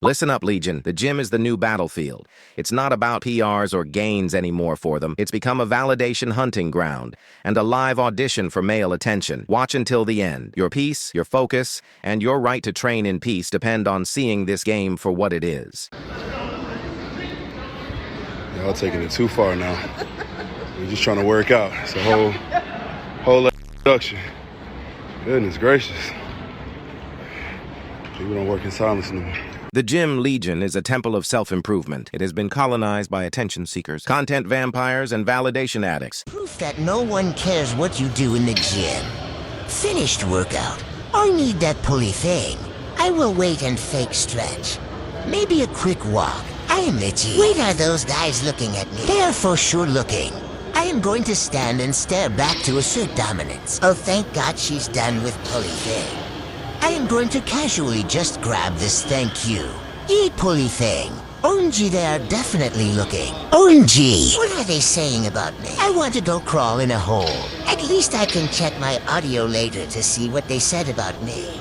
Listen up, Legion. The gym is the new battlefield. It's not about PRs or gains anymore for them. It's become a validation hunting ground and a live audition for male attention. Watch until the end. Your peace, your focus, and your right to train in peace depend on seeing this game for what it is. Y'all taking it too far now. We're just trying to work out. It's a whole production. Goodness gracious. People don't work in silence no more. The Gym Legion is a temple of self-improvement. It has been colonized by attention seekers, content vampires, and validation addicts. Proof that no one cares what you do in the gym. Finished workout. I need that pulley thing. I will wait and fake stretch. Maybe a quick walk. I am itchy. Wait, are those guys looking at me? They are for sure looking. I am going to stand and stare back to assert dominance. Oh, thank God she's done with pulley thing. I am going to casually just grab this thank you. Pulley thing. OMG, they are definitely looking. OMG! What are they saying about me? I want to go crawl in a hole. At least I can check my audio later to see what they said about me.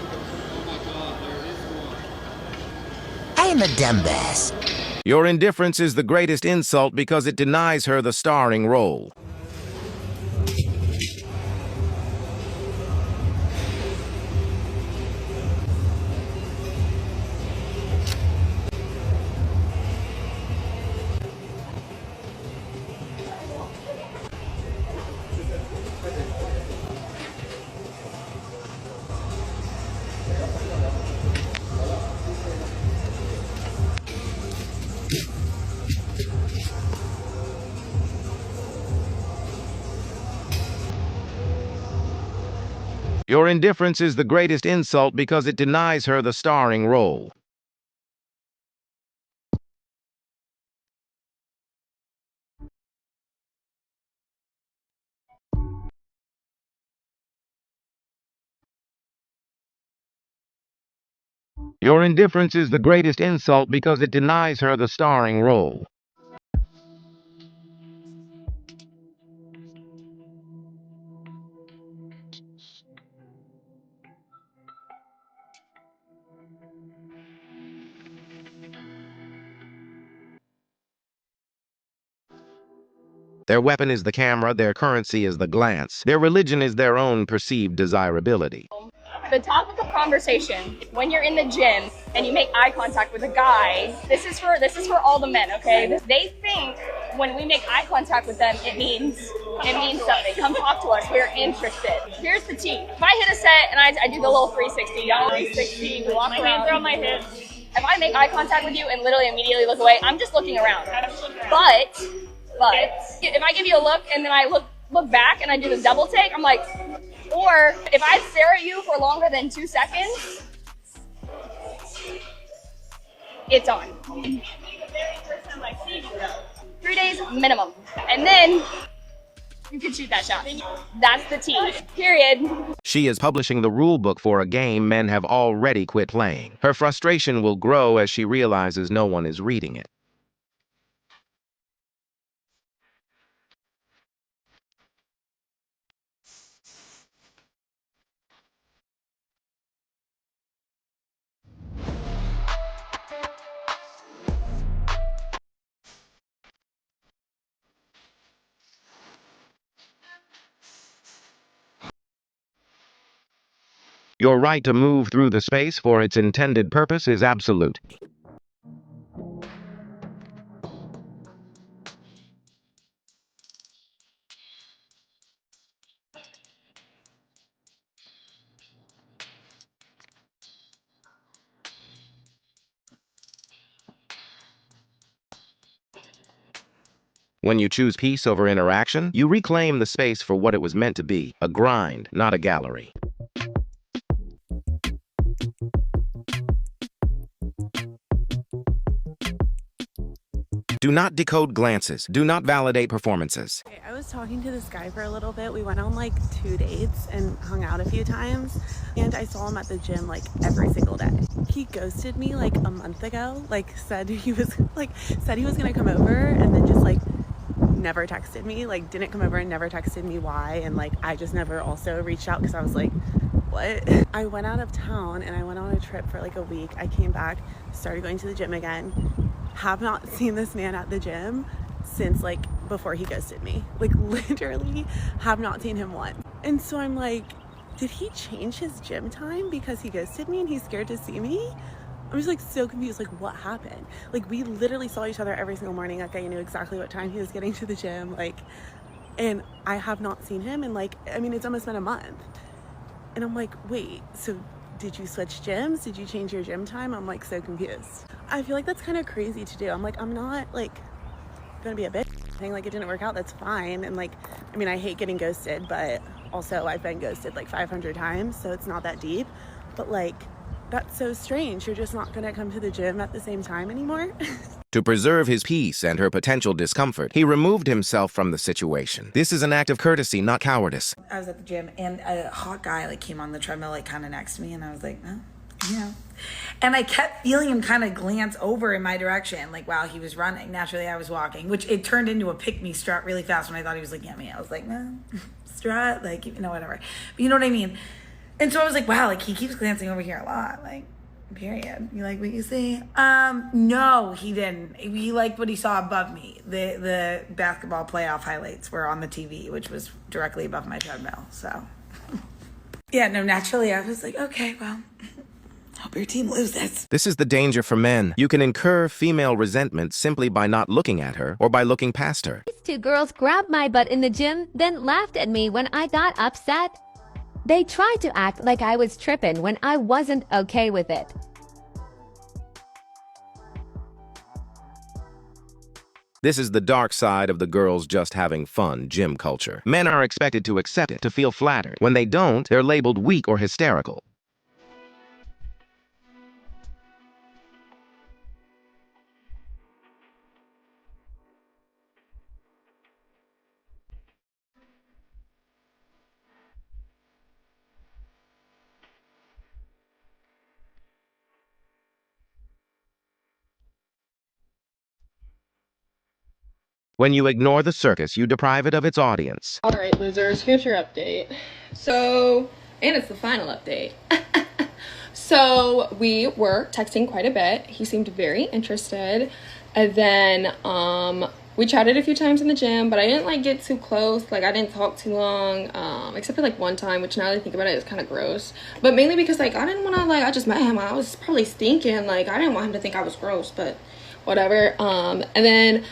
I am a dumbass. Your indifference is the greatest insult because it denies her the starring role. Your indifference is the greatest insult because it denies her the starring role. Your indifference is the greatest insult because it denies her the starring role. Their weapon is the camera, their currency is the glance, their religion is their own perceived desirability. The topic of conversation when you're in the gym and you make eye contact with a guy, this is for all the men, okay? They think when we make eye contact with them, it means something. Come talk to us. We're interested. Here's the tea. If I hit a set and I do the little 360, 360, walk around, my hands are on my hips. If I make eye contact with you and literally immediately look away, I'm just looking around. But if I give you a look and then I look back and I do the double take, I'm like, or if I stare at you for longer than 2 seconds, it's on. 3 days minimum. And then you can shoot that shot. That's the tea. Period. She is publishing the rule book for a game men have already quit playing. Her frustration will grow as she realizes no one is reading it. Your right to move through the space for its intended purpose is absolute. When you choose peace over interaction, you reclaim the space for what it was meant to be, a grind, not a gallery. Do not decode glances. Do not validate performances. Okay, I was talking to this guy for a little bit. We went on like 2 dates and hung out a few times, and I saw him at the gym like every single day. He ghosted me like a month ago, said he was gonna come over and then just never texted me, didn't come over and never texted me why, and I just never also reached out because I was like, what? I went out of town and I went on a trip for like a week. I came back, started going to the gym again. Have not seen this man at the gym since like before he ghosted me. Like literally have not seen him once. And so I'm like, did he change his gym time because he ghosted me and he's scared to see me? I'm just like so confused, like what happened? Like we literally saw each other every single morning. Like I knew exactly what time he was getting to the gym, like, and I have not seen him in like, I mean, it's almost been a month. And I'm like, wait, so did you switch gyms? Did you change your gym time? I'm like so confused. I feel like that's kind of crazy to do. I'm like, I'm not like gonna be a bitch thing, like it didn't work out, that's fine. And like, I mean, I hate getting ghosted, but also I've been ghosted like 500 times, so it's not that deep. But like, that's so strange. You're just not gonna come to the gym at the same time anymore? To preserve his peace and her potential discomfort, he removed himself from the situation. This is an act of courtesy, not cowardice. I was at the gym and a hot guy like came on the treadmill like kind of next to me, and I was like, oh, yeah. And I kept feeling him kind of glance over in my direction, like while he was running. Naturally, I was walking, which it turned into a pick-me strut really fast when I thought he was looking at me. I was like, no, strut, like, you know, whatever. But you know what I mean? And so I was like, wow, like he keeps glancing over here a lot, like, period. You like what you see? No, he didn't. He liked what he saw above me. The basketball playoff highlights were on the TV, which was directly above my treadmill. So, yeah, no, naturally I was like, okay, well, hope your team loses. This is the danger for men. You can incur female resentment simply by not looking at her or by looking past her. These two girls grabbed my butt in the gym, then laughed at me when I got upset. They tried to act like I was tripping when I wasn't okay with it. This is the dark side of the girls just having fun gym culture. Men are expected to accept it, to feel flattered. When they don't, they're labeled weak or hysterical. When you ignore the circus, you deprive it of its audience. All right, losers, here's your update. So, and it's the final update. So we were texting quite a bit. He seemed very interested. And then we chatted a few times in the gym, but I didn't like get too close. Like I didn't talk too long, except for like one time, which now that I think about it is kind of gross. But mainly because like I didn't want to, like, I just met him. I was probably stinking. Like I didn't want him to think I was gross, but whatever. And then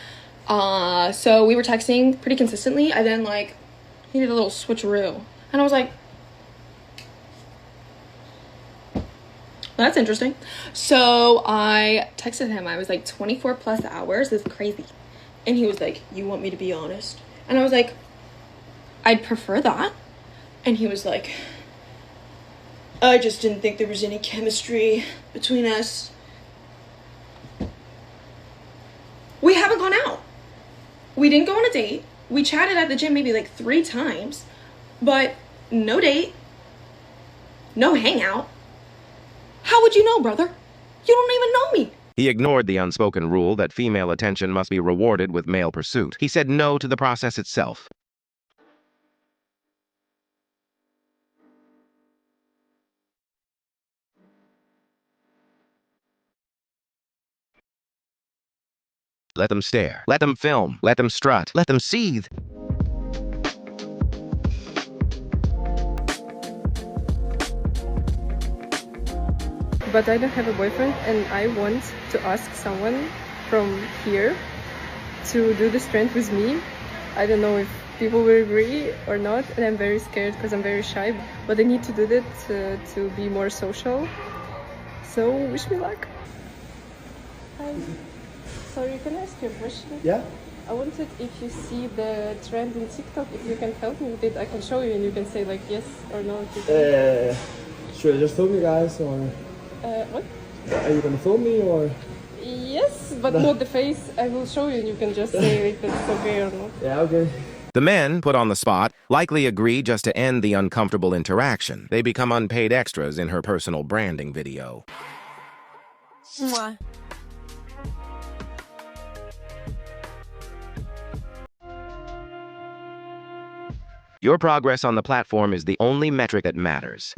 so we were texting pretty consistently. I then like needed a little switcheroo, and I was like, that's interesting. So I texted him. I was like 24 plus hours. This is crazy. And he was like, you want me to be honest? And I was like, I'd prefer that. And he was like, I just didn't think there was any chemistry between us. We haven't gone out. We didn't go on a date. We chatted at the gym maybe like 3 times, but no date, no hangout. How would you know, brother? You don't even know me. He ignored the unspoken rule that female attention must be rewarded with male pursuit. He said no to the process itself. Let them stare. Let them film. Let them strut. Let them seethe. But I don't have a boyfriend, and I want to ask someone from here to do this trend with me. I don't know if people will agree or not, and I'm very scared because I'm very shy, but I need to do that to be more social. So wish me luck. Hi. Sorry, can I ask you a question? Yeah? I wanted, if you see the trend in TikTok, if you can help me with it, I can show you and you can say like yes or no. Should I just film you guys, or What? are you gonna film me, or? Yes, but not the face. I will show you and you can just say if it's okay or not. Yeah, okay. The men, put on the spot, likely agree just to end the uncomfortable interaction. They become unpaid extras in her personal branding video. Mwah. Your progress on the platform is the only metric that matters.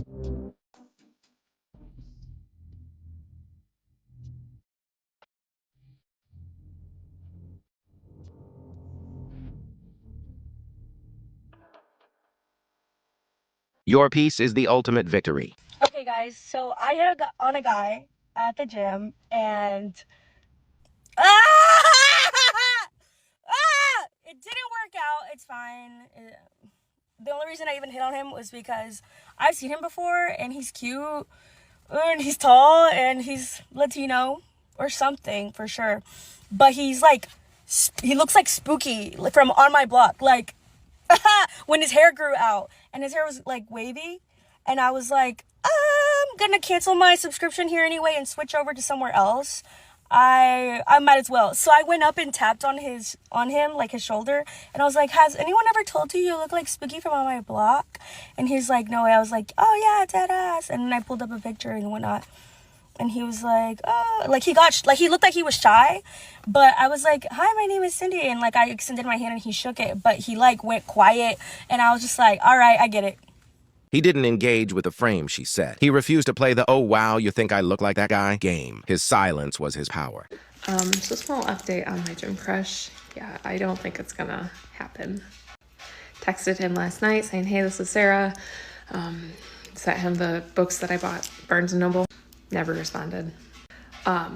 Your piece is the ultimate victory. Okay, guys, so I hit on a guy at the gym, and it didn't work out. It's fine. The only reason I even hit on him was because I've seen him before, and he's cute, and he's tall, and he's Latino or something for sure. But he's like, he looks like Spooky from On My Block, like when his hair grew out, and his hair was like wavy, and I was like, I'm gonna cancel my subscription here anyway and switch over to somewhere else. I might as well. So I went up and tapped on him, like his shoulder, and I was like, has anyone ever told you look like Spooky from On My Block? And he's like, no way. I was like, oh yeah, dead ass. And then I pulled up a picture and whatnot, and he was like, oh, like he looked like he was shy, but I was like, hi, my name is Cindy, and like I extended my hand and he shook it, but he like went quiet, and I was just like, all right, I get it. He didn't engage with the frame, she said. He refused to play the "oh wow, you think I look like that guy" game. His silence was his power. So small update on my gym crush. Yeah, I don't think it's gonna happen. Texted him last night saying, hey, this is Sarah. Sent him the books that I bought, Barnes & Noble. Never responded.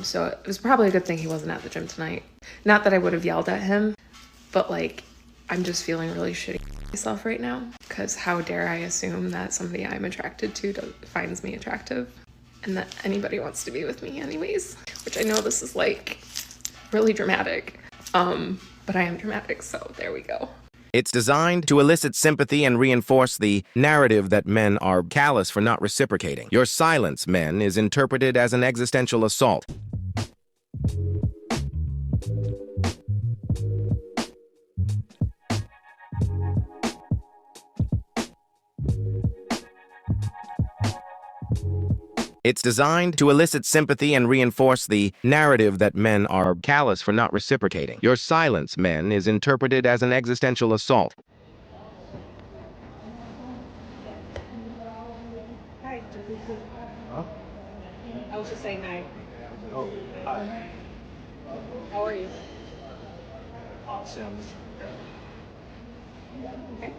So it was probably a good thing he wasn't at the gym tonight. Not that I would have yelled at him, but like, I'm just feeling really shitty myself right now, because how dare I assume that somebody I'm attracted to finds me attractive, and that anybody wants to be with me anyways, which I know this is like really dramatic, but I am dramatic, so there we go. It's designed to elicit sympathy and reinforce the narrative that men are callous for not reciprocating. Your silence, men, is interpreted as an existential assault. It's designed to elicit sympathy and reinforce the narrative that men are callous for not reciprocating. Your silence, men, is interpreted as an existential assault. Hi. Huh? I was just saying hi. Oh, hi. How are you? Awesome. Okay.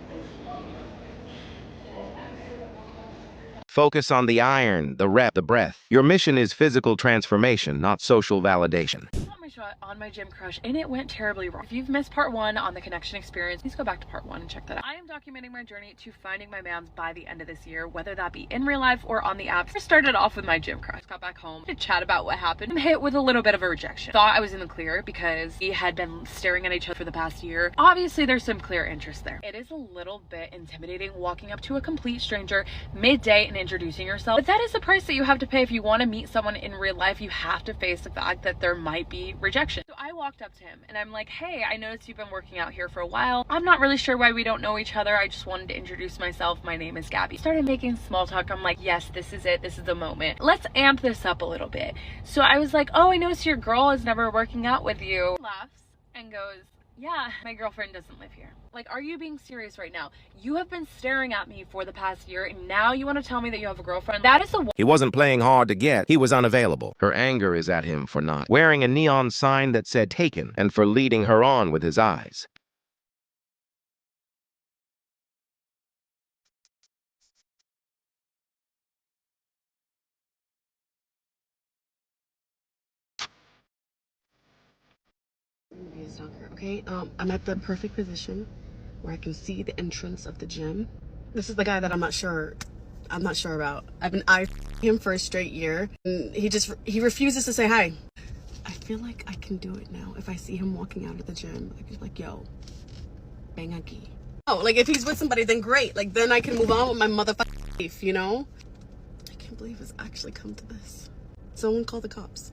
Focus on the iron, the rep, the breath. Your mission is physical transformation, not social validation. My shot on my gym crush, and it went terribly wrong. If you've missed part 1 on the connection experience, please go back to part 1 and check that out. I am documenting my journey to finding my mans by the end of this year, whether that be in real life or on the app. I started off with my gym crush. Got back home to chat about what happened and hit with a little bit of a rejection. Thought I was in the clear because we had been staring at each other for the past year. Obviously, there's some clear interest there. It is a little bit intimidating walking up to a complete stranger midday and introducing yourself, but that is the price that you have to pay if you want to meet someone in real life. You have to face the fact that there might be rejection. So I walked up to him and I'm like, hey, I noticed you've been working out here for a while. I'm not really sure why we don't know each other. I just wanted to introduce myself. My name is Gabby. Started making small talk. I'm like, yes, this is it. This is the moment. Let's amp this up a little bit. So I was like, oh, I noticed your girl is never working out with you. He laughs and goes, yeah, my girlfriend doesn't live here. Like, are you being serious right now? You have been staring at me for the past year, and now you want to tell me that you have a girlfriend? That is the— He wasn't playing hard to get. He was unavailable. Her anger is at him for not wearing a neon sign that said taken, and for leading her on with his eyes. Okay, I'm at the perfect position where I can see the entrance of the gym. This is the guy that I'm not sure about. I've been eyeing him for a straight year, and he refuses to say hi. I feel like I can do it now. If I see him walking out of the gym, I can be like, yo, bang aki. Oh, like if he's with somebody, then great. Like then I can move on with my motherfucking life, you know? I can't believe it's actually come to this. Someone call the cops.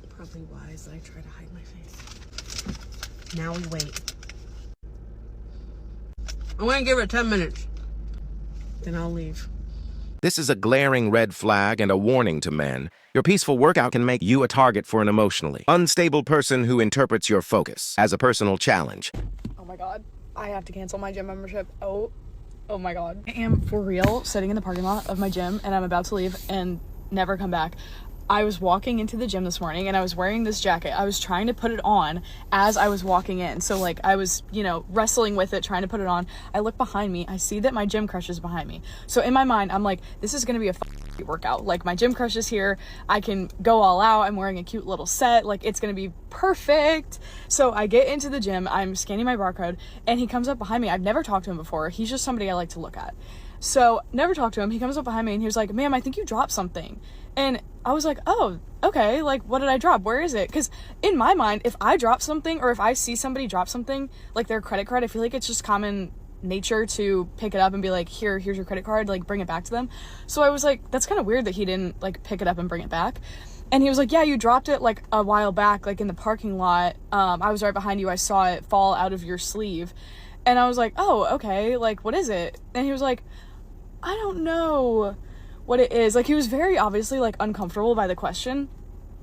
Probably wise that I try to hide my face. Now we wait. I'm gonna give it 10 minutes. Then I'll leave. This is a glaring red flag and a warning to men. Your peaceful workout can make you a target for an emotionally unstable person who interprets your focus as a personal challenge. Oh my god. I have to cancel my gym membership. Oh my God. I am for real sitting in the parking lot of my gym and I'm about to leave and never come back. I was walking into the gym this morning and I was wearing this jacket. I was trying to put it on as I was walking in. So like I was, you know, wrestling with it, trying to put it on. I look behind me. I see that my gym crush is behind me. So in my mind, I'm like, this is going to be a workout. Like my gym crush is here. I can go all out. I'm wearing a cute little set. Like it's going to be perfect. So I get into the gym. I'm scanning my barcode and he comes up behind me. I've never talked to him before. He's just somebody I like to look at. So never talked to him. He comes up behind me and he was like, ma'am, I think you dropped something. And I was like, oh, okay. Like, what did I drop? Where is it? Because in my mind, if I drop something or if I see somebody drop something, like their credit card, I feel like it's just common nature to pick it up and be like, here's your credit card, like bring it back to them. So I was like, that's kind of weird that he didn't like pick it up and bring it back. And he was like, yeah, you dropped it like a while back, like in the parking lot. I was right behind you. I saw it fall out of your sleeve. And I was like, oh, okay. Like, what is it? And he was like, I don't know what it is. Like he was very obviously like uncomfortable by the question,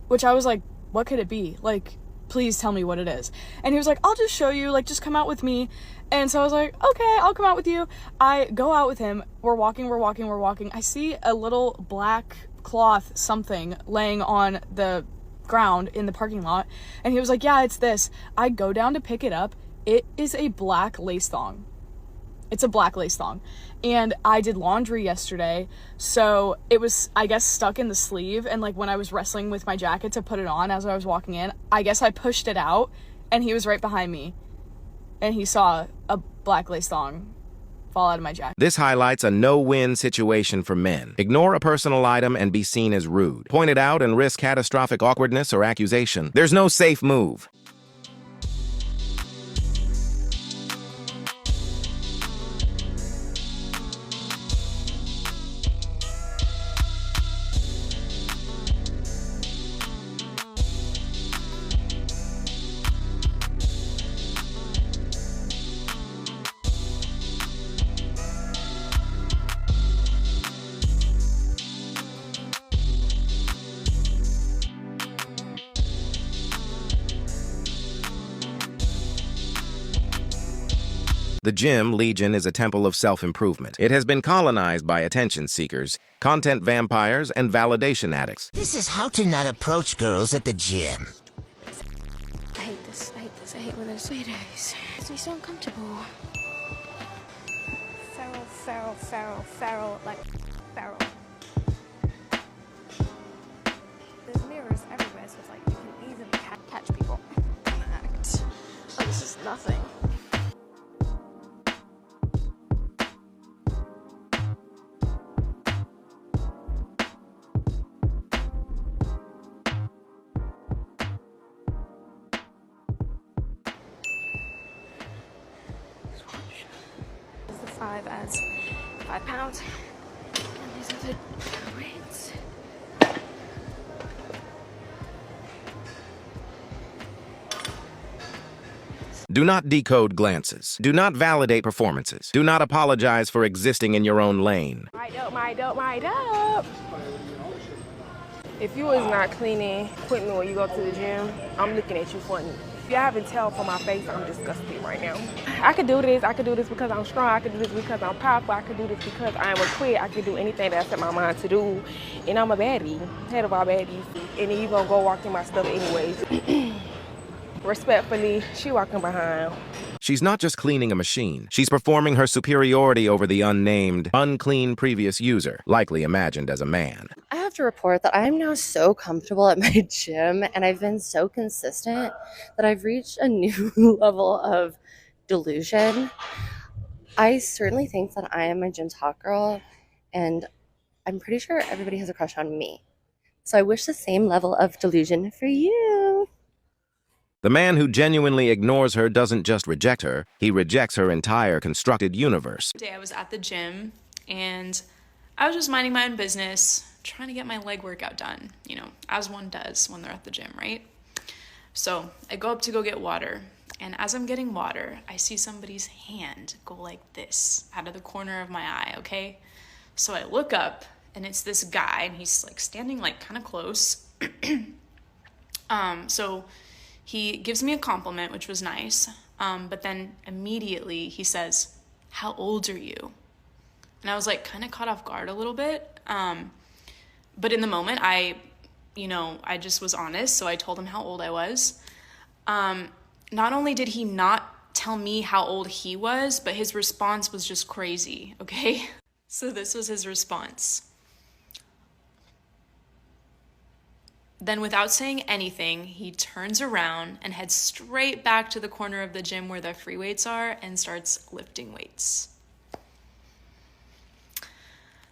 which I was like, what could it be? Like, please tell me what it is. And he was like, I'll just show you, like just come out with me. And so I was like, okay, I'll come out with you. I go out with him. We're walking. I see a little black cloth something laying on the ground in the parking lot. And he was like, yeah, it's this. I go down to pick it up. It is a black lace thong. It's a black lace thong. And I did laundry yesterday, so it was, I guess, stuck in the sleeve. And like when I was wrestling with my jacket to put it on as I was walking in, I guess I pushed it out and he was right behind me and he saw a black lace thong fall out of my jacket. This highlights a no-win situation for men. Ignore a personal item and be seen as rude. Point it out and risk catastrophic awkwardness or accusation. There's no safe move. The gym, Legion, is a temple of self-improvement. It has been colonized by attention seekers, content vampires, and validation addicts. This is how to not approach girls at the gym. I hate this. I hate when there's paydays. It makes me so uncomfortable. Feral, like feral. There's mirrors everywhere, so it's like you can easily catch people. Act. Oh, this is nothing. The 5 as £5. And these are the rates. Do not decode glances. Do not validate performances. Do not apologize for existing in your own lane. My dope. If you was not cleaning equipment when you go to the gym, I'm looking at you funny. If you haven't tell from my face, I'm disgusted right now. I could do this because I'm strong. I could do this because I'm powerful. I could do this because I'm a quit. I could do anything that I set my mind to do. And I'm a baddie, head of our baddies. And then you gonna go walk through my stuff anyways. Respectfully, she walking behind. She's not just cleaning a machine. She's performing her superiority over the unnamed, unclean previous user, likely imagined as a man. I have to report that I'm now so comfortable at my gym and I've been so consistent that I've reached a new level of delusion. I certainly think that I am my gym's hot girl and I'm pretty sure everybody has a crush on me. So I wish the same level of delusion for you. The man who genuinely ignores her doesn't just reject her, he rejects her entire constructed universe. Today I was at the gym and I was just minding my own business, trying to get my leg workout done, you know, as one does when they're at the gym, right? So I go up to go get water, and as I'm getting water, I see somebody's hand go like this out of the corner of my eye, okay? So I look up and it's this guy and he's like standing like kind of close. So he gives me a compliment, which was nice, But then immediately he says, "How old are you?" And I was like kind of caught off guard a little bit. But in the moment, I just was honest. So I told him how old I was. Not only did he not tell me how old he was, but his response was just crazy, okay? So this was his response. Then without saying anything, he turns around and heads straight back to the corner of the gym where the free weights are and starts lifting weights.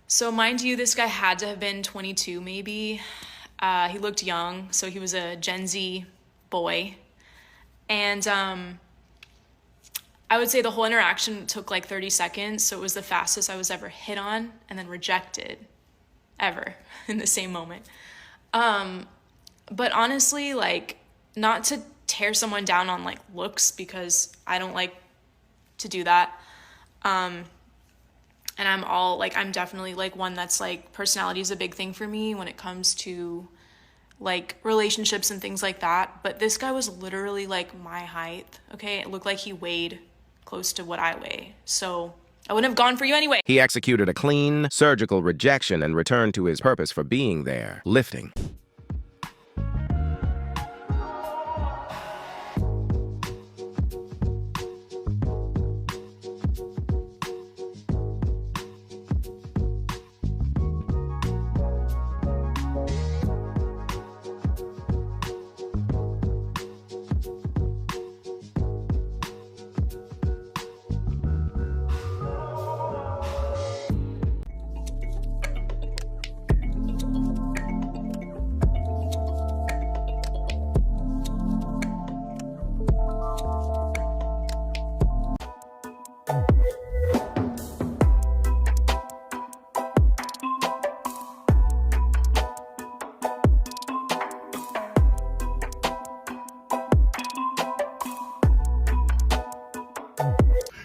So mind you, this guy had to have been 22 maybe. He looked young, so he was a Gen Z boy. And I would say the whole interaction took like 30 seconds, so it was the fastest I was ever hit on and then rejected ever in the same moment. But honestly, like, not to tear someone down on like looks, because I don't like to do that. And I'm definitely like one that's like, personality is a big thing for me when it comes to like relationships and things like that. But this guy was literally like my height, okay? It looked like he weighed close to what I weigh. So I wouldn't have gone for you anyway. He executed a clean, surgical rejection and returned to his purpose for being there, lifting.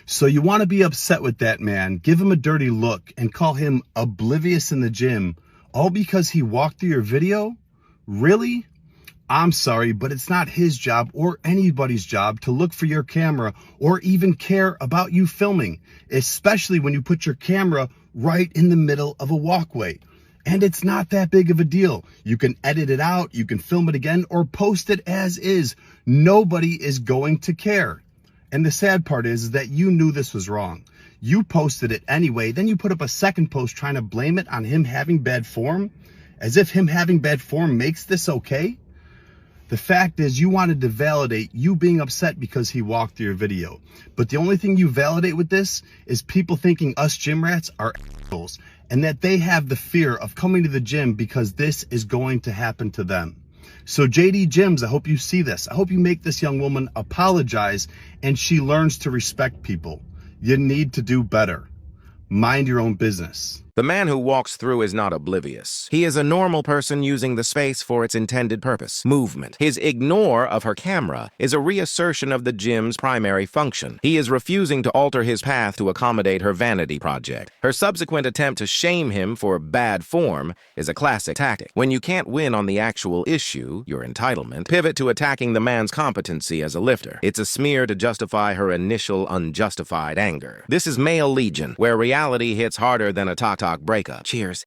So you want to be upset with that man, give him a dirty look, and call him oblivious in the gym, all because he walked through your video? Really? I'm sorry, but it's not his job or anybody's job to look for your camera or even care about you filming, especially when you put your camera right in the middle of a walkway. And it's not that big of a deal. You can edit it out, you can film it again, or post it as is. Nobody is going to care. And the sad part is that you knew this was wrong. You posted it anyway, then you put up a second post trying to blame it on him having bad form, as if him having bad form makes this okay. The fact is, you wanted to validate you being upset because he walked through your video. But the only thing you validate with this is people thinking us gym rats are assholes, and that they have the fear of coming to the gym because this is going to happen to them. So JD Gyms, I hope you see this. I hope you make this young woman apologize and she learns to respect people. You need to do better. Mind your own business. The man who walks through is not oblivious. He is a normal person using the space for its intended purpose, movement. His ignore of her camera is a reassertion of the gym's primary function. He is refusing to alter his path to accommodate her vanity project. Her subsequent attempt to shame him for bad form is a classic tactic. When you can't win on the actual issue, your entitlement, pivot to attacking the man's competency as a lifter. It's a smear to justify her initial unjustified anger. This is male legion, where reality hits harder than a talk breakup. Cheers.